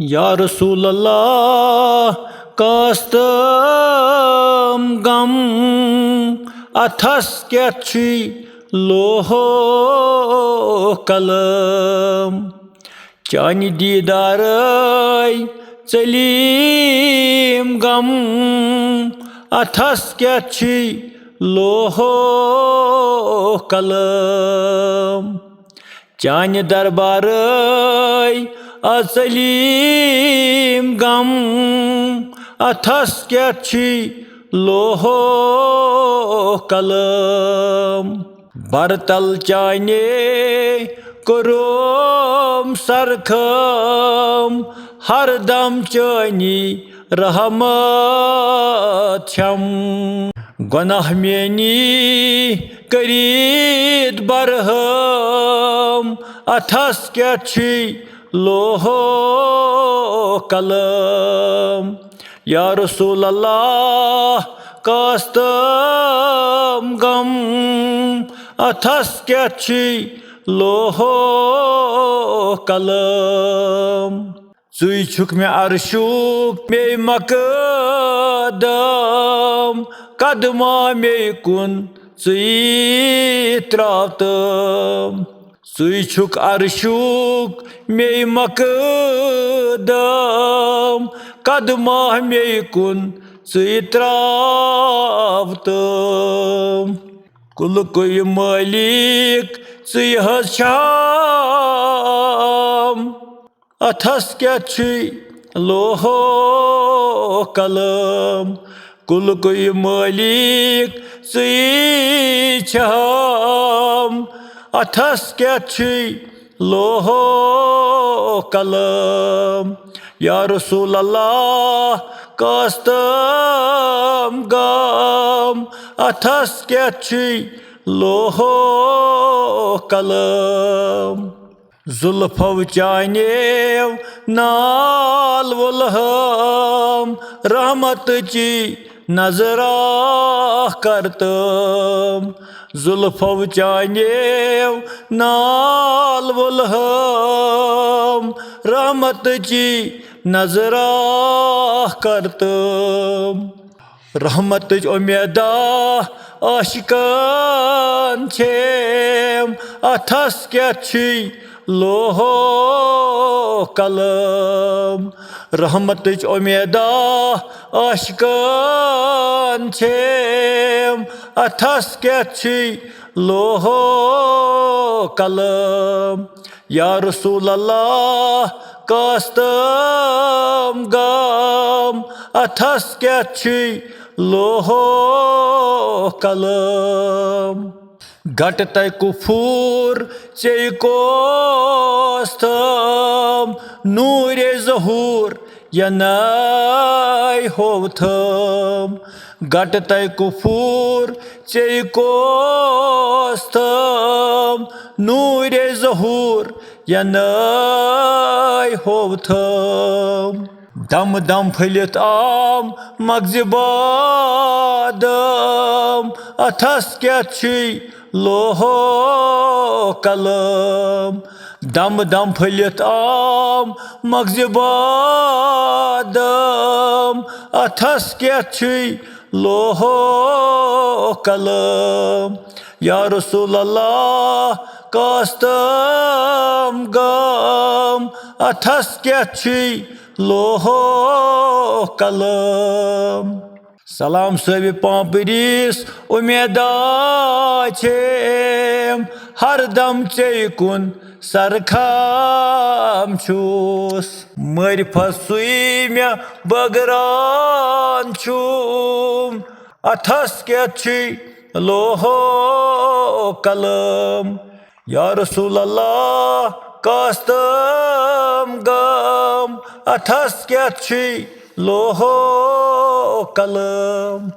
या रसूल अल्लाह कास्तम गम अथस क्या लोहो कलम चानि दीदार चलीम गम अथस क्या लोहो कलम चानि दरबार अचलीम गम अथस क्या लोहो कलम बरतल चाने करोम सरखम हर दम चानी रहमत छम गुनाह मेनी करीत बरहम अथस क्या लोहो कलम या रसूल अल्लाह कास्तम गम अथस क्या लोहो कलम चुई छुक में अर्शुक मे मकदम कदमा मे कुन चुई त्रावतम चुई छुक अर्शुक मे मकदम कदमा मे कुन चुई त्रावतम कुल कोई मालिक चुई हशाम अथस क्या लोहो कलम कुल कोई मालिक चुई छम अथस क्या लोहो कलम या रसूल अल्लाह कास्तम गम अथस क्या लोहो कलम जुल्फव चानेव नाल वुलहम रहमत ची नजरा करतम जुल्फव चानेव नाल वुलहम रहमत ची नजरा करतम रहमत उम्मीदा आशिकान छेम अथस क्या लोहो कलम रहमत उम्मीदा आशिकान छेम अथस क्या लोहो कलम या रसूल अल्लाह कास्तम गम अथस क्या लोहो कलम घट तय कुफूर चे कोस्तम नूरे जहूर यनाय होवथम घट तय कुफूर चे कोस्तम नूरे जहूर यनाय होवथम दम दम फलित आम मगजबादम अथस क्या लोहो कलम दम दम फलित आम मगजबादम अथस क्या लोहो कलम या रसूल अल्लाह कास्तम गम अथस क्या लोहो कलम सलाम सभी पापरीस उम्मीदा छेम हर दम चेकुन सरखाम छूस मरफत सुई में बगरान छूम अथस क्या लोहो कलम या रसूल अल्लाह कास्तम गम अथस क्या लोहो कलम।